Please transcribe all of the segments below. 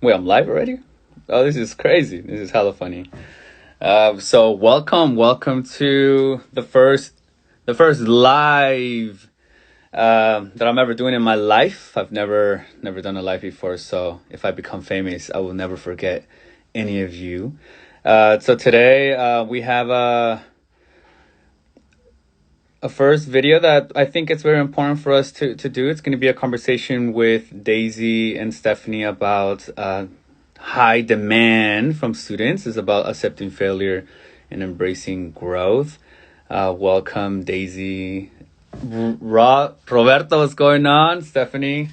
Wait, I'm live already? Oh, this is crazy. This is hella funny. So welcome to the first live that I'm ever doing in my life. I've never done a live before, so if I become famous, I will never forget any of you. So today we have a first video that I think it's very important for us to do. It's going to be a conversation with Daisy and Stephanie about high demand from students. It's about accepting failure and embracing growth. Welcome, Daisy. Roberto, what's going on? Stephanie.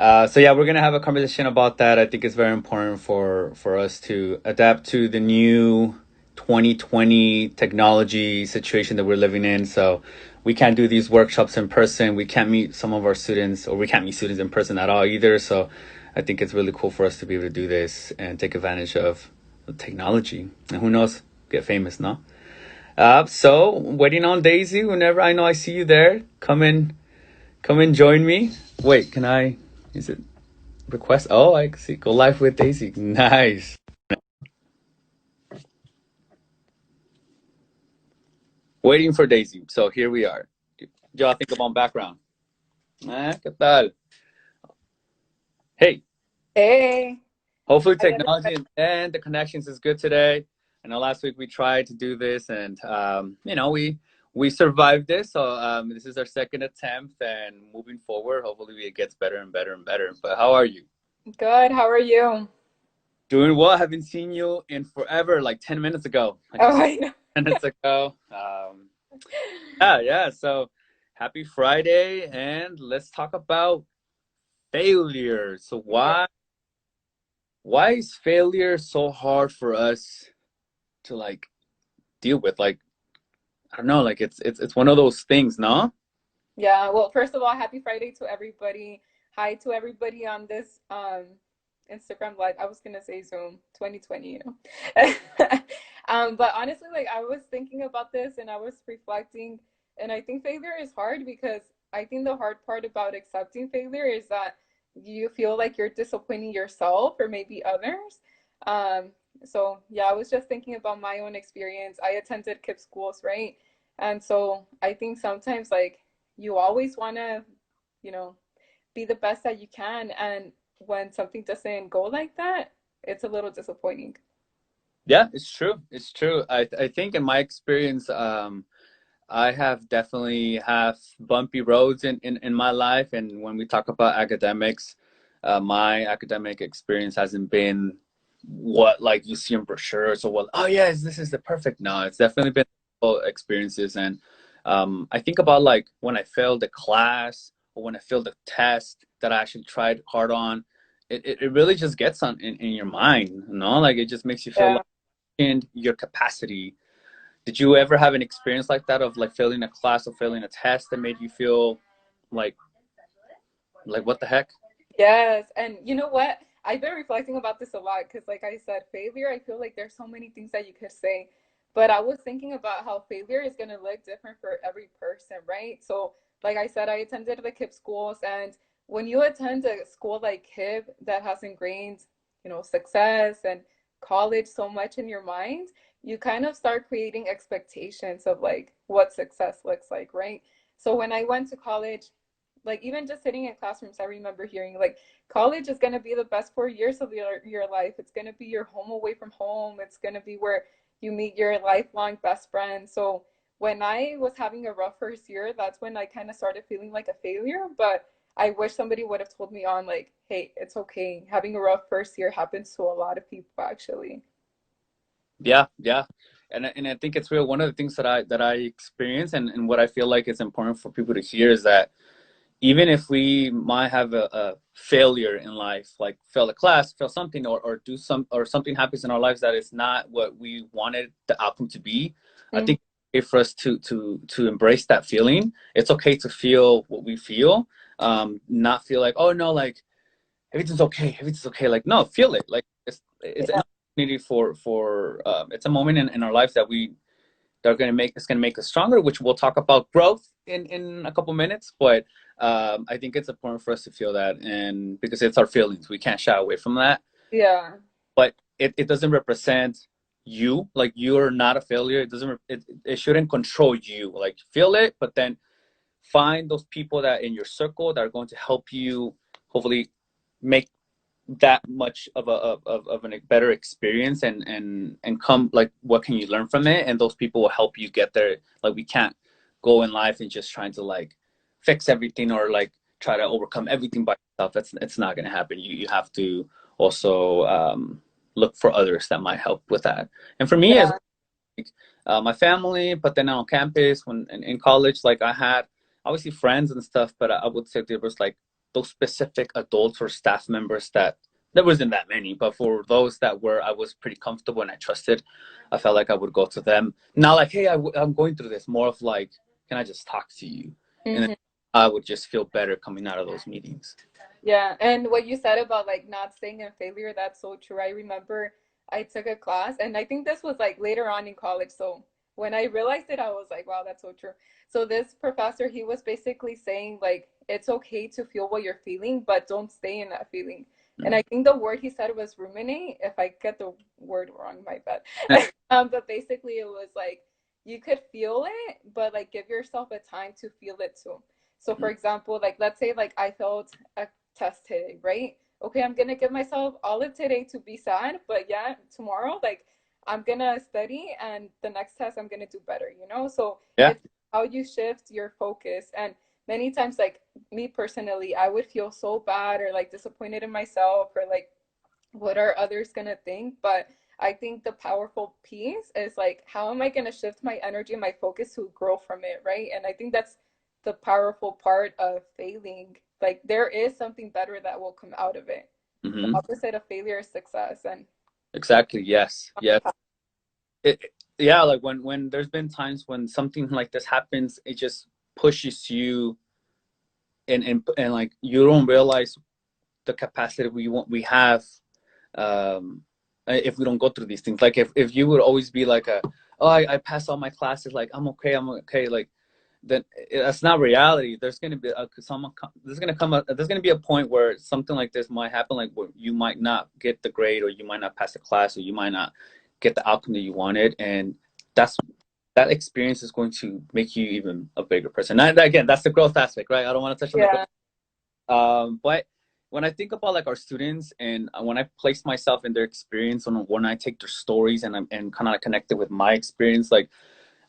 So yeah, we're gonna have a conversation about that. I think it's very important for us to adapt to the new 2020 technology situation that we're living in. So we can't do these workshops in person. We can't meet some of our students, or we can't meet students in person at all either. So I think it's really cool for us to be able to do this and take advantage of the technology. And who knows, get famous, no? So waiting on Daisy. Whenever I know I see you there, come in, join me. Wait, can I? Is it request? Oh, I see. Go live with Daisy. Nice. Waiting for Daisy. So here we are. Y'all think about background. ¿Qué tal? Hey, Hey, hopefully I love technology and the connections is good today. I know last week we tried to do this, and we survived this. So this is our second attempt, and moving forward, hopefully it gets better and better and better. But how are you? good. How are you? Doing well. I haven't seen you in forever, like 10 minutes ago. I Oh, just I know. 10 minutes ago. Yeah. So happy Friday, and let's talk about failure. So Yeah. why is failure so hard for us to like deal with? Like, I don't know, like it's one of those things, no? Yeah. Well, first of all, happy Friday to everybody. Hi to everybody on this Instagram Live. I was gonna say Zoom 2020, you know. But honestly, like I was thinking about this and I was reflecting, and I think failure is hard because I think the hard part about accepting failure is that you feel like you're disappointing yourself or maybe others. Um, so yeah, I was just thinking about my own experience. I attended KIPP schools, right? And so I think sometimes like you always want to, you know, be the best that you can. And when something doesn't go like that, it's a little disappointing. Yeah, it's true. It's true. I think in my experience, I have definitely have bumpy roads in my life. And when we talk about academics, my academic experience hasn't been what like you see in brochures or what, oh yes, this is the perfect. No, it's definitely been difficult experiences. And I think about like when I failed a class or when I failed a test that I actually tried hard on, it really just gets on in your mind, you know, like it just makes you feel like Yeah. in your capacity. Did you ever have an experience like that of like failing a class or failing a test that made you feel like what the heck? Yes. And you know what? I've been reflecting about this a lot because, like I said, failure, I feel like there's so many things that you could say. But I was thinking about how failure is going to look different for every person, right? So, like I said, I attended the KIPP schools. And when you attend a school like KIPP that has ingrained, success and college so much in your mind, you kind of start creating expectations of like what success looks like, right? So, when I went to college, like even just sitting in classrooms, I remember hearing like college is going to be the best 4 years of your life. It's going to be your home away from home. It's going to be where you meet your lifelong best friend. So when I was having a rough first year, that's when I kind of started feeling like a failure. But I wish somebody would have told me on like, hey, it's okay. Having a rough first year happens to a lot of people actually. Yeah, yeah. And I think it's real. One of the things that I experience and what I feel like is important for people to hear is that even if we might have a failure in life, like fail a class, fail something, or do some or something happens in our lives that is not what we wanted the outcome to be, I Mhm. think it's okay for us to embrace that feeling. It's okay to feel what we feel, not feel like, oh no, like everything's okay. Like no, feel it. Like it's an Yeah. opportunity for it's a moment in our lives that we they're going to make it's going to make us stronger, which we'll talk about growth in a couple minutes. But I think it's important for us to feel that, and because it's our feelings, we can't shy away from that. Yeah. but it doesn't represent you. Like, you're not a failure. It doesn't it shouldn't control you. Like, feel it, but then find those people that in your circle that are going to help you hopefully make that much of a better experience, and come, like, what can you learn from it, and those people will help you get there. Like, we can't go in life and just trying to, like, fix everything, or like try to overcome everything by yourself. That's It's not going to happen. You have to also look for others that might help with that. And for me, as Yeah. my family, but then on campus, when in college, like, I had obviously friends and stuff, but I would say there was like those specific adults or staff members that there wasn't that many, but for those that were, I was pretty comfortable and I trusted. I felt like I would go to them, not like, hey, I'm going through this. More of like, can I just talk to you? And then Hmm. I would just feel better coming out of those meetings. Yeah, and what you said about like not staying in failure, that's so true. I remember I took a class, and I think this was like later on in college. So when I realized it, I was like, wow, that's so true. So this professor, he was basically saying like it's okay to feel what you're feeling, but don't stay in that feeling. And Mm. I think the word he said was ruminate. If I get the word wrong, my bad. But basically it was like you could feel it, but like give yourself a time to feel it too. So for example, like let's say like I felt a test today, right? Okay, I'm gonna give myself all of today to be sad, but yeah, tomorrow, like I'm gonna study and the next test I'm gonna do better, you know? So Yeah. it's how you shift your focus. And many times, like me personally, I would feel so bad or like disappointed in myself or like what are others gonna think? But I think the powerful piece is like, how am I gonna shift my energy and my focus to grow from it, right? And I think that's the powerful part of failing. Like there is something better that will come out of it. The Hmm. opposite of failure is success. And Exactly. Yes. on the Yes. path. Yeah, like when there's been times when something like this happens, it just pushes you, and like, you don't realize the capacity we have, um if we don't go through these things. Like, if you would always be like, oh, I passed all my classes, like, I'm okay, like, then that's not reality. There's gonna be there's gonna be a point where something like this might happen, like where you might not get the grade, or you might not pass the class, or you might not get the outcome that you wanted, and that's that experience is going to make you even a bigger person. And again, that's the growth aspect, right? I don't want to touch on the growth. Yeah. But when I think about, like, our students, and when I place myself in their experience, when I take their stories, and kind of connect it with my experience, like,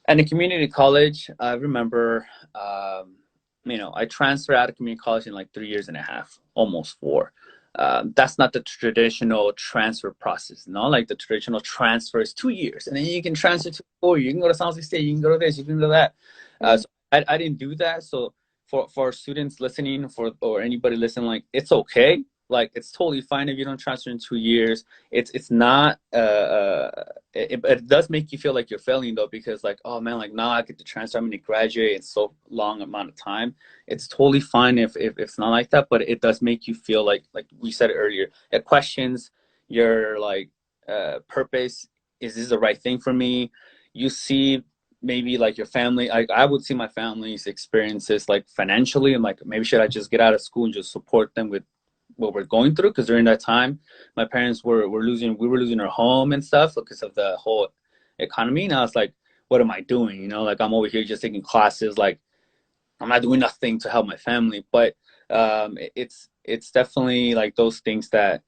and in community college, I remember, I transferred out of community college in like 3 years and a half, almost four. That's not the traditional transfer process, no? Like, the traditional transfer is 2 years, and then you can transfer to 4. You can go to San Jose State, you can go to this, you can go to that. Mhm. So I didn't do that. So for students listening, or anybody listening, like, it's okay. Like, it's totally fine if you don't transfer in 2 years. It's not it does make you feel like you're failing, though, because, like, oh man, like, now I get to transfer, I'm going to graduate in so long amount of time. It's totally fine if it's not like that, but it does make you feel like we said earlier, it questions your, like, purpose. Is this the right thing for me? You see, maybe, like, your family, I would see my family's experiences, like, financially, and like, maybe should I just get out of school and just support them with what we're going through, because during that time my parents we were losing our home and stuff because of the whole economy. And I was like, what am I doing? Like, I'm over here just taking classes, like, I'm not doing nothing to help my family. But it's definitely like those things that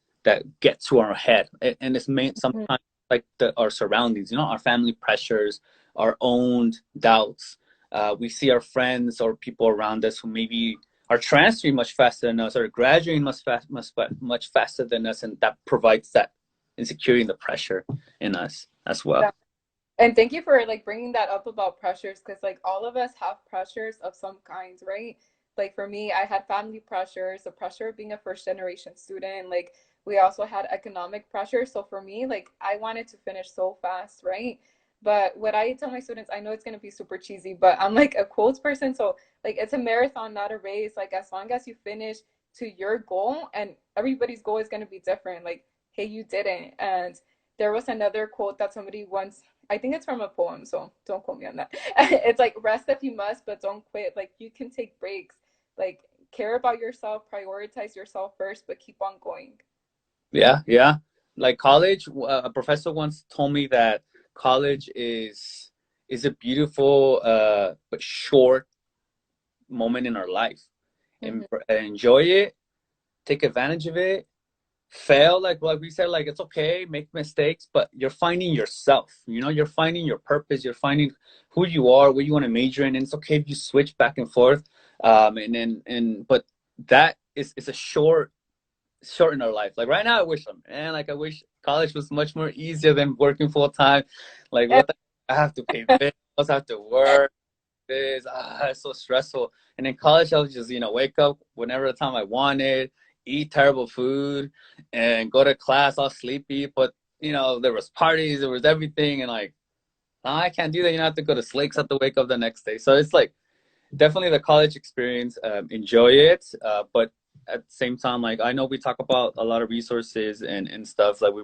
get to our head, and it's main sometimes, like, our surroundings, our family pressures, our own doubts. We see our friends or people around us who maybe are transferring much faster than us, or graduating much faster than us, and that provides that insecurity and the pressure in us as well. Yeah. And thank you for like bringing that up about pressures because like all of us have pressures of some kinds, right? Like for me, I had family pressures, the pressure of being a first generation student. Like we also had economic pressure. So for me, like I wanted to finish so fast, right? But what I tell my students, I know it's gonna be super cheesy, but I'm like a quotes person. So like it's a marathon, not a race. Like as long as you finish to your goal, and everybody's goal is gonna be different. Like, hey, you didn't. And there was another quote that somebody once, I think it's from a poem, so don't quote me on that. It's like rest if you must, but don't quit. Like you can take breaks. Like care about yourself, prioritize yourself first, but keep on going. Yeah, yeah. like college. A professor once told me that college is a beautiful but short moment in our life, and Mhm. enjoy it, take advantage of it, fail like we said, like it's okay, make mistakes, but you're finding yourself, you're finding your purpose, you're finding who you are, what you want to major in, and it's okay if you switch back and forth. And but that is a short in our life. Like right now I wish I wish college was much more easier than working full time. Like I have to pay bills, I have to work, this it's so stressful. And in college I was just wake up whenever the time I wanted, eat terrible food, and go to class all sleepy. But there was parties, there was everything, and like I can't do that. I have to go to sleep, I have to wake up the next day. So it's like definitely the college experience. Enjoy it, but at the same time, like I know we talk about a lot of resources and stuff like we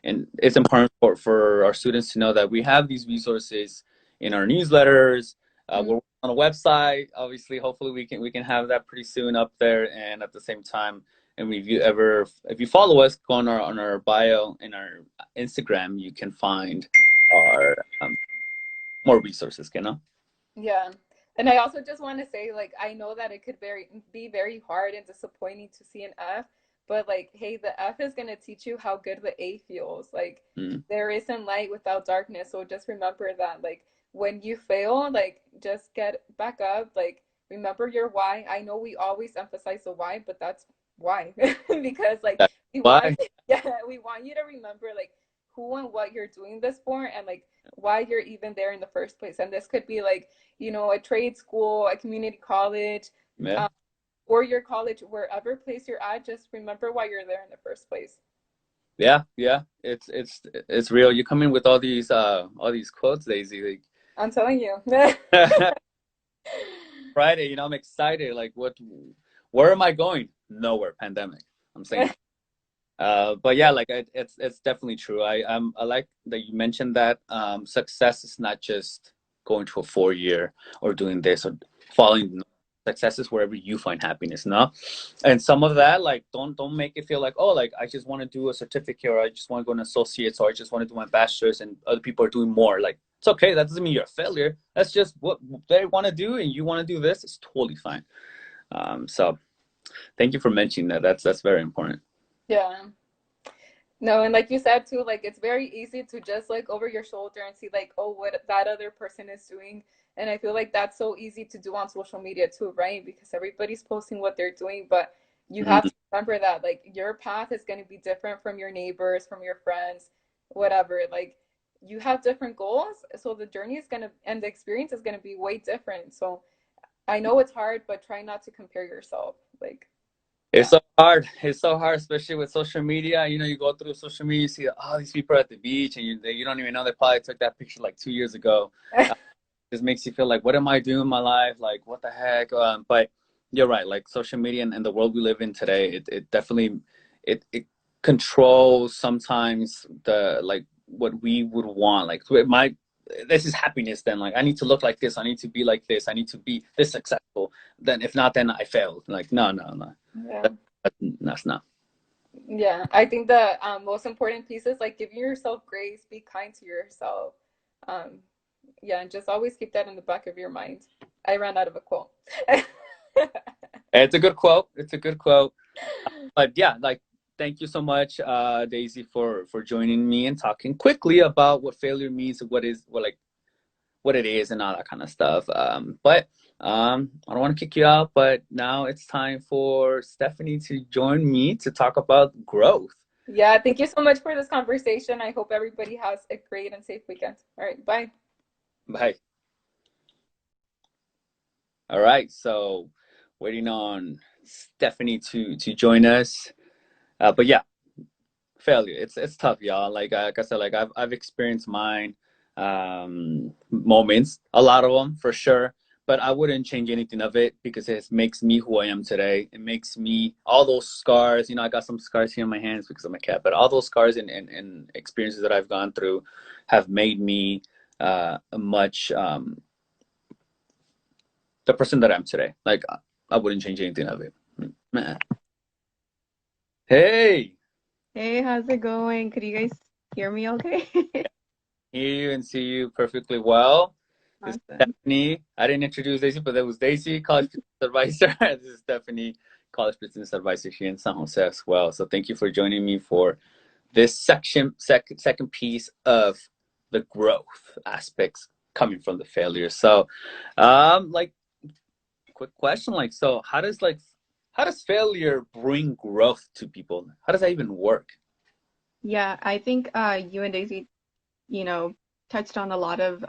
and it's important for our students to know that we have these resources in our newsletters. Mhm. We're on a website. Obviously, hopefully we can have that pretty soon up there. And at the same time, and if you follow us, go on our bio in our Instagram, you can find our more resources. Yeah. And I also just want to say, like, I know that it could be very hard and disappointing to see an F, but like, hey, the F is gonna teach you how good the A feels. Like, Mm. there isn't light without darkness. So just remember that. Like, when you fail, like, just get back up. Like, remember your why. I know we always emphasize the why, but that's why. Because like That's we want why. yeah, we want you to remember like who and what you're doing this for and like why you're even there in the first place. And this could be like a trade school, a community college, Yeah. um, or your college, wherever place you're at, just remember why you're there in the first place. Yeah, yeah, it's real. You come in with all these quotes, Daisy. I'm telling you. Like, Friday, I'm excited. Like, where am I going? Nowhere. Pandemic. I'm saying. But yeah, like it's definitely true. I like that you mentioned that success is not just going to a 4 year or doing this or following. Success is wherever you find happiness, no? And some of that, like, don't make it feel like, oh, like I just want to do a certificate or I just want to go an associate's or I just want to do my bachelor's and other people are doing more. Like it's okay. That doesn't mean you're a failure. That's just what they want to do, and you want to do this. It's totally fine. So thank you for mentioning that. That's very important. Yeah. No, and like you said too, like it's very easy to just like over your shoulder and see like, oh, what that other person is doing. And I feel like that's so easy to do on social media too, right? Because everybody's posting what they're doing, but you have Mhm. to remember that like your path is going to be different from your neighbors, from your friends, whatever. Like you have different goals, so the journey is going to and the experience is going to be way different. So I know it's hard, but try not to compare yourself. Like, It's yeah. so hard. It's so hard, especially with social media. You go through social media, you see all these people at the beach, and you don't even know they probably took that picture like 2 years ago. Just makes you feel like, what am I doing in my life? Like, what the heck? But you're right. Like social media and the world we live in today, it definitely it controls sometimes the like what we would want. Like this is happiness. Then like I need to look like this. I need to be like this. I need to be this successful. Then if not, then I failed. Like no, no, no. Yeah. That, that's not. Yeah, I think the most important piece is like giving yourself grace, be kind to yourself. Um, yeah, and just always keep that in the back of your mind. I ran out of a quote. It's a good quote. It's a good quote. But yeah, like thank you so much, Daisy, for joining me and talking quickly about what failure means, what it is, and all that kind of stuff. But I don't want to kick you out, but now it's time for Stephanie to join me to talk about growth. Yeah, thank you so much for this conversation. I hope everybody has a great and safe weekend. All right, bye. Bye. All right, so waiting on Stephanie to join us. But yeah, failure. It's tough, y'all. Like I said, like I've experienced mine, moments, a lot of them for sure. But I wouldn't change anything of it because it makes me who I am today. It makes me all those scars. I got some scars here on my hands because I'm a cat, but all those scars and experiences that I've gone through have made me a much the person that I'm today. Like I wouldn't change anything of it. Man. Hey. Hey, how's it going? Could you guys hear me okay? Hear you and see you perfectly well. This is Awesome. Stephanie. I didn't introduce Daisy, but that was Daisy, college business advisor. This is Stephanie, college business advisor here in San Jose as well. So thank you for joining me for this second piece of the growth aspects coming from the failure. So, like, quick question, like, so how does failure bring growth to people? How does that even work? Yeah, I think you and Daisy, you know, touched on a lot of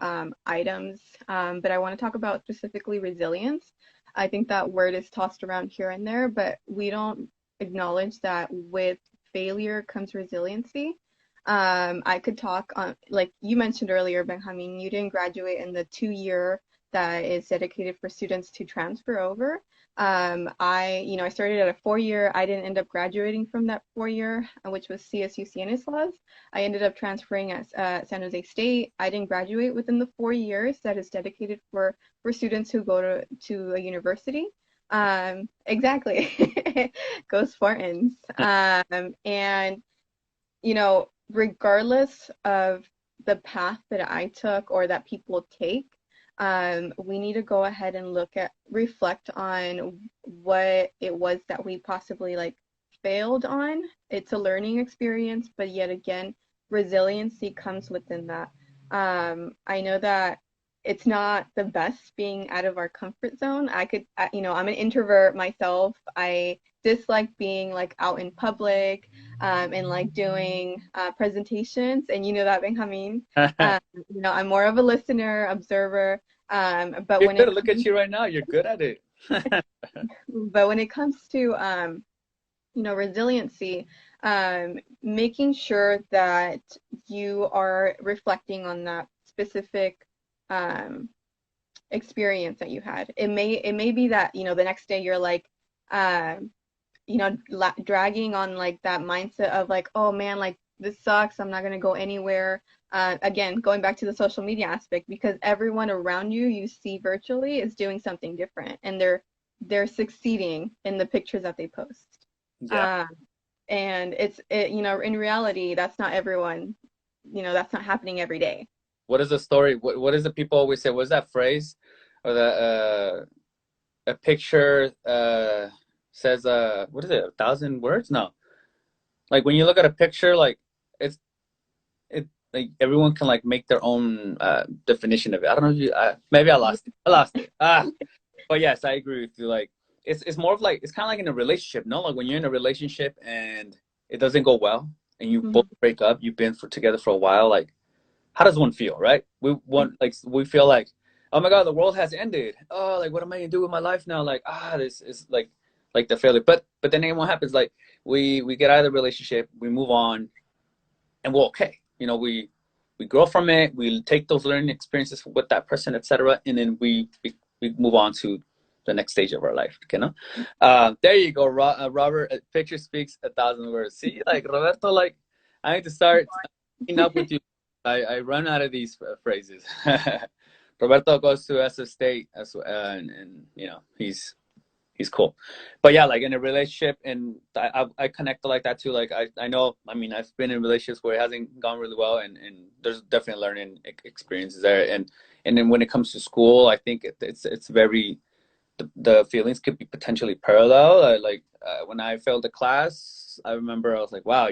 items, but I want to talk about specifically resilience. I think that word is tossed around here and there, but we don't acknowledge that with failure comes resiliency. I could talk on, like you mentioned earlier, Benjamin, you didn't graduate in the 2 year that is dedicated for students to transfer over. I started at a 4 year. I didn't end up graduating from that 4 year, which was CSU Stanislaus. I ended up transferring at San Jose State. I didn't graduate within the 4 years that is dedicated for students who go to a university. Exactly. Go Spartans. And regardless of the path that I took or that people take, we need to go ahead and reflect on what it was that we possibly like failed on. It's a learning experience, but yet again, resiliency comes within that. I know that it's not the best being out of our comfort zone. I'm an introvert myself. I dislike being like out in public and like doing presentations. And you know that, Benjamin. I'm more of a listener, observer. But You're when good. it Look at comes, you right now. You're good at it. but when it comes to resiliency, making sure that you are reflecting on that specific um, experience that you had. It may be that the next day you're like um, dragging on like that mindset of like, oh man, like this sucks. I'm not gonna go anywhere. Again, going back to the social media aspect, because everyone around you see virtually is doing something different, and they're succeeding in the pictures that they post. Yeah. Um, and in reality, that's not everyone. That's not happening every day. What is the story? What is the people always say? What's that phrase? Or the a picture says what is it? 1,000 words? No. Like when you look at a picture, like it's it like everyone can like make their own definition of it. I don't know if you maybe I lost it. I lost it. But yes, I agree with you. Like it's more of like it's kind of like in a relationship, no? Like when you're in a relationship and it doesn't go well and you both Mhm. break up, you've been together for a while, like how does one feel, right? We feel like, oh my god, the world has ended. Oh, like what am I gonna do with my life now? Like this is like the failure. But then what happens? Like we get out of the relationship, we move on, and we're okay. We grow from it. We take those learning experiences with that person, etc., and then we move on to the next stage of our life. There you go, Robert. A picture speaks 1,000 words. See, like Roberto, like I need to start keeping up with you. I run out of these phrases. Roberto goes to SF State and he's cool. But yeah, like in a relationship, and I connect like that too. Like I know, I mean, I've been in relationships where it hasn't gone really well, and there's definitely learning experiences there. And then when it comes to school, I think it's very the feelings could be potentially parallel. When I failed a class, I remember I was like, wow,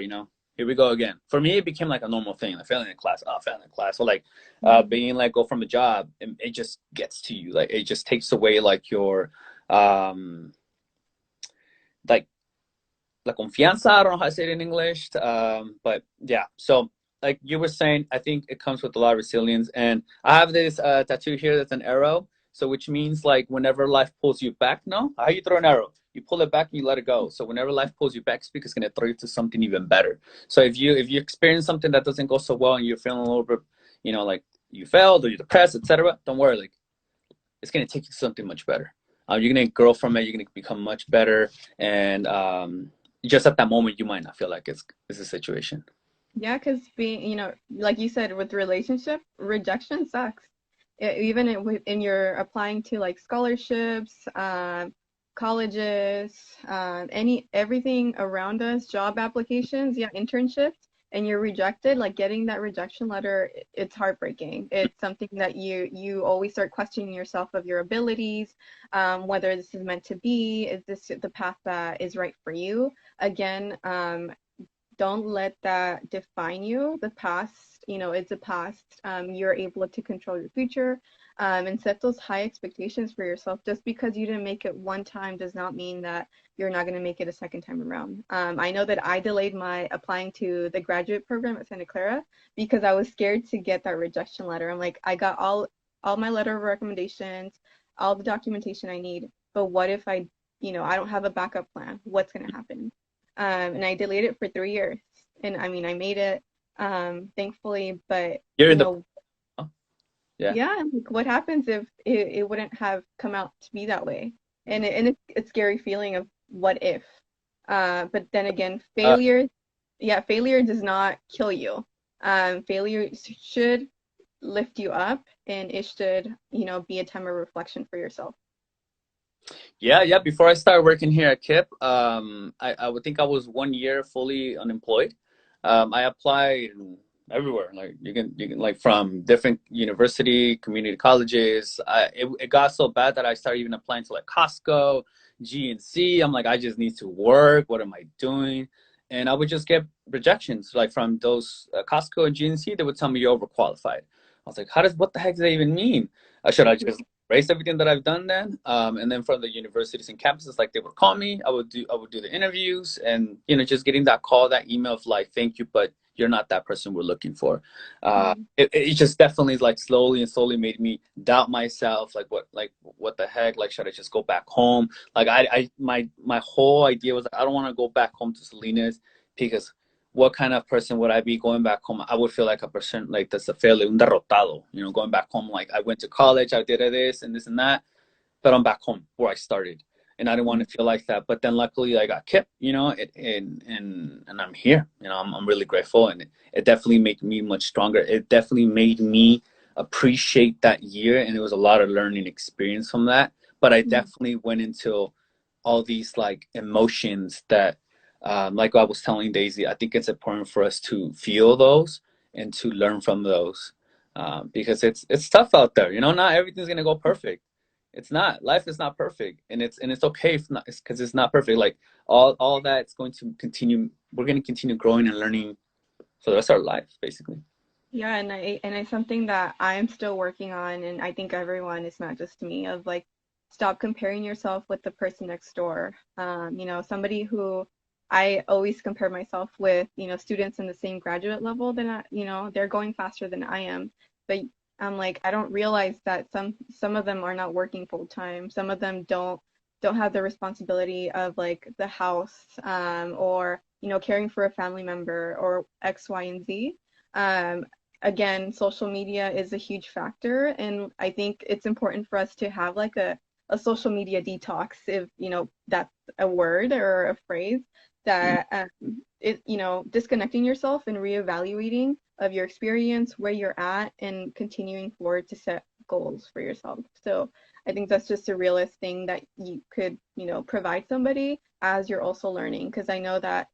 here we go again. For me, it became like a normal thing, like failing a class, failing a class, or like Mhm. being like go from a job, and it just gets to you, like it just takes away like your um like la confianza. I don't know how to say it in English, but yeah. So like you were saying, I think it comes with a lot of resilience. And I have this tattoo here that's an arrow, so which means like whenever life pulls you back, no, how you throw an arrow, you pull it back and you let it go. So whenever life pulls you back, it's because it's gonna throw you to something even better. So if you experience something that doesn't go so well and you're feeling a little bit, like you failed or you're depressed, etc., don't worry, like it's gonna take you to something much better. You're gonna grow from it. You're gonna become much better, and just at that moment, you might not feel like it's a situation. Yeah, because being, like you said, with relationship, rejection sucks. Even in you're applying to like scholarships, colleges, everything around us, job applications, yeah, internships, and you're rejected, like getting that rejection letter, it's heartbreaking. It's something that you always start questioning yourself of your abilities, whether this is meant to be, is this the path that is right for you? Again, don't let that define you. The past, it's a past. You're able to control your future, and set those high expectations for yourself. Just because you didn't make it one time does not mean that you're not going to make it a second time around. I know that I delayed my applying to the graduate program at Santa Clara because I was scared to get that rejection letter. I'm like, I got all my letter of recommendations, all the documentation I need, but what if I don't have a backup plan? What's going to happen? And I delayed it for 3 years. And I mean, I made it, thankfully, but You're you in the know, yeah. yeah, like what happens if it wouldn't have come out to be that way? And it's a scary feeling of what if. But then again, Uh, failure does not kill you. Failure should lift you up, and it should, be a time of reflection for yourself. Yeah, yeah. Before I started working here at KIP, I would think I was 1 year fully unemployed. I applied everywhere. Like you can like from different university, community colleges. It got so bad that I started even applying to like Costco, GNC. I'm like, I just need to work. What am I doing? And I would just get rejections like from those Costco and GNC. They would tell me you're overqualified. I was like, what the heck does that even mean? Should I just erase everything that I've done then. And then from the universities and campuses, like they would call me, I would do the interviews, and just getting that call, that email of like, thank you, but you're not that person we're looking for. Mhm. It just definitely like slowly and slowly made me doubt myself. Like what the heck? Like should I just go back home? Like my whole idea was I don't want to go back home to Salinas because what kind of person would I be going back home? I would feel like a person like that's a failure, un derrotado. Going back home like I went to college, I did this and this and that, but I'm back home where I started, and I didn't want to feel like that. But then luckily I got kept, and I'm here. I'm really grateful, and it definitely made me much stronger. It definitely made me appreciate that year, and it was a lot of learning experience from that. But I Mhm. definitely went into all these like emotions that like I was telling Daisy, I think it's important for us to feel those and to learn from those, because it's tough out there. Not everything's gonna go perfect. It's not. Life is not perfect, and it's okay if not, because it's not perfect. Like all that, it's going to continue. We're going to continue growing and learning for the rest of our lives, basically. Yeah, and it's something that I'm still working on, and I think everyone, it's not just me, of like stop comparing yourself with the person next door. Somebody who I always compare myself with, students in the same graduate level than they're going faster than I am. But I'm like, I don't realize that some of them are not working full time. Some of them don't have the responsibility of like the house, or caring for a family member or X, Y, and Z. Um, Again, social media is a huge factor, and I think it's important for us to have like a social media detox, if that's a word or a phrase, that disconnecting yourself and reevaluating of your experience, where you're at, and continuing forward to set goals for yourself. So I think that's just a realist thing that you could provide somebody as you're also learning, because I know that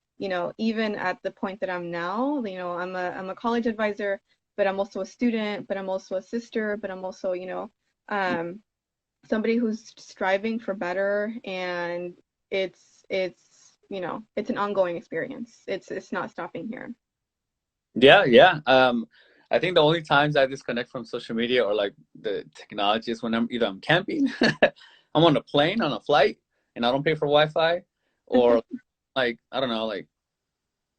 even at the point that I'm now, I'm a college advisor, but I'm also a student, but I'm also a sister, but I'm also, um, somebody who's striving for better, and it's an ongoing experience. It's not stopping here. Yeah, yeah. I think the only times I disconnect from social media or like the technology is when I'm camping, I'm on a plane on a flight, and I don't pay for Wi-Fi, or like I don't know, like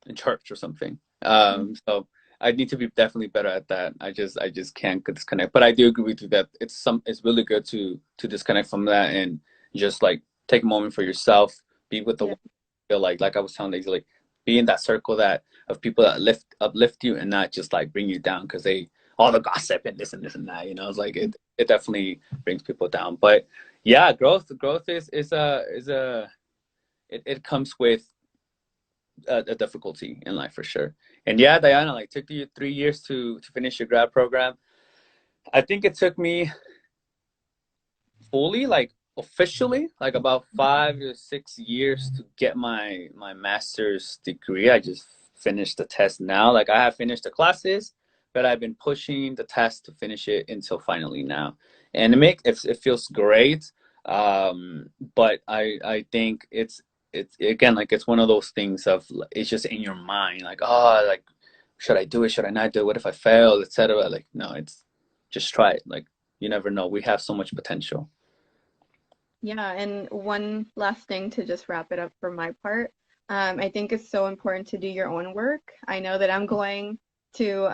in church or something. So I need to be definitely better at that. I just can't disconnect. But I do agree with you that it's really good to disconnect from that and just like take a moment for yourself, be with the Yeah, one you feel like I was telling Daisy, like be in that circle that of people that uplift you and not just like bring you down because they all the gossip and this and that. It's like it definitely brings people down. But yeah, growth is it comes with a difficulty in life for sure. And yeah, Diana, like took you 3 years to finish your grad program. I think it took me fully like officially like about 5 to 6 years to get my master's degree. I just finished the test now. Like I have finished the classes, but I've been pushing the test to finish it until finally now, and it feels great. But I think it's again like it's one of those things of it's just in your mind like, oh, like should I do it, should I not do it, what if I fail, etc. Like no, it's just try it. Like you never know, we have so much potential. Yeah, and one last thing to just wrap it up for my part. I think it's so important to do your own work. I know that I'm going to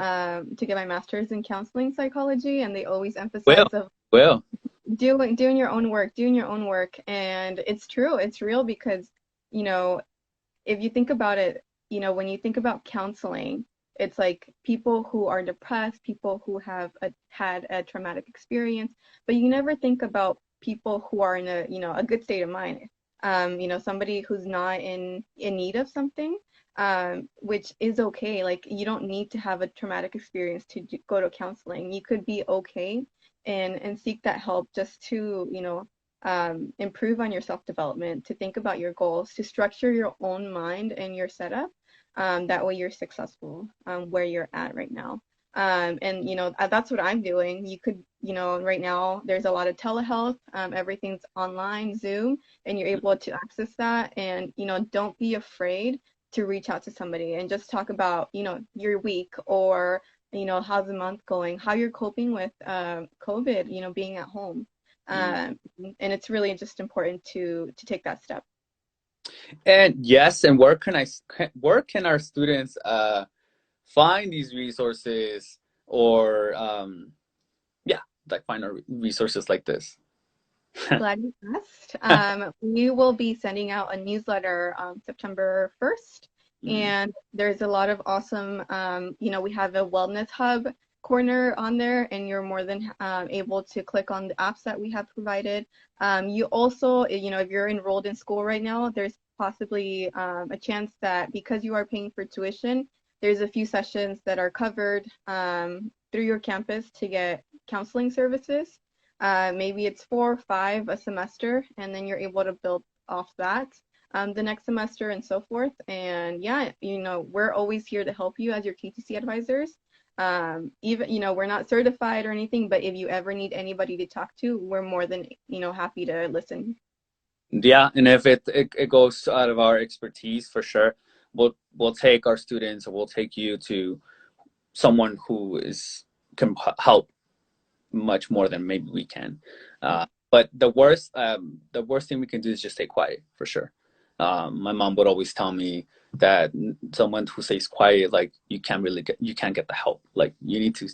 get my master's in counseling psychology, and they always Well, emphasize of well, doing your own work, doing your own work, and it's true, it's real because you know if you think about it, when you think about counseling, it's like people who are depressed, people who have had a traumatic experience, but you never think about people who are in a good state of mind. Somebody who's not in need of something, which is okay. Like you don't need to have a traumatic experience to go to counseling. You could be okay and seek that help just to, improve on your self-development, to think about your goals, to structure your own mind and your setup. That way you're successful where you're at right now. And that's what I'm doing. You could, right now there's a lot of telehealth. Everything's online, Zoom, and you're able to access that. And don't be afraid to reach out to somebody and just talk about your week, or how's the month going, how you're coping with COVID, being at home. And it's really just important to take that step. and yes, and where can our students find these resources or yeah, like find our resources like this? Glad you asked. We will be sending out a newsletter September 1st, Mm. and there's a lot of awesome, we have a wellness hub corner on there, and you're more than able to click on the apps that we have provided. You also, if you're enrolled in school right now, there's possibly a chance that because you are paying for tuition, there's a few sessions that are covered through your campus to get counseling services. Maybe it's 4 or 5 a semester, and then you're able to build off that the next semester and so forth. And yeah, we're always here to help you as your TTC advisors. Even, we're not certified or anything, but if you ever need anybody to talk to, we're more than, happy to listen. Yeah, and if it goes out of our expertise, for sure, we'll take our students, or we'll take you to someone who is can help much more than maybe we can. But the worst thing we can do is just stay quiet, for sure. My mom would always tell me that someone who stays quiet, like you can't get the help. Like you need to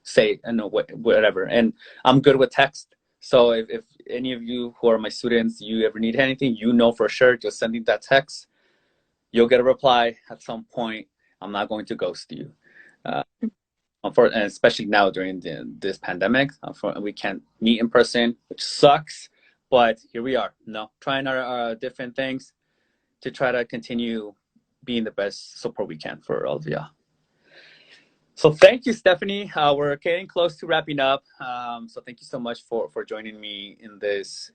say, I know whatever. And I'm good with text. So if any of you who are my students, you ever need anything, for sure, just sending that text, you'll get a reply at some point. I'm not going to ghost you. Uh, and especially now during this pandemic, we can't meet in person, which sucks. But here we are, trying our different things to try to continue being the best support we can for all of you. So thank you, Stephanie. We're getting close to wrapping up. So thank you so much for joining me in this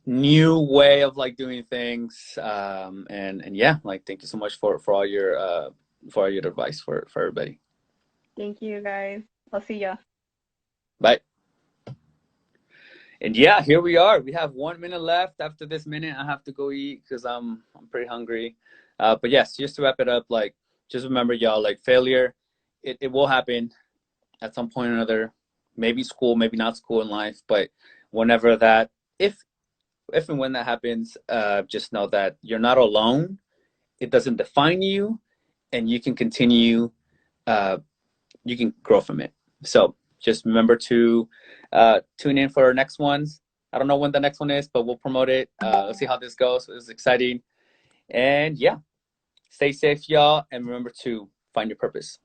new way of like doing things. And yeah, like thank you so much for all your advice for everybody. Thank you, guys. I'll see ya. Bye. And yeah, here we are. We have 1 minute left. After this minute, I have to go eat because I'm pretty hungry. But yes, just to wrap it up, like just remember, y'all, like failure, it will happen at some point or another. Maybe school, maybe not school in life, but whenever that, if and when that happens, just know that you're not alone. It doesn't define you, and you can continue. You can grow from it. So just remember to tune in for our next ones. I don't know when the next one is, but we'll promote it. Let's see how this goes. It's exciting. And yeah, stay safe, y'all. And remember to find your purpose.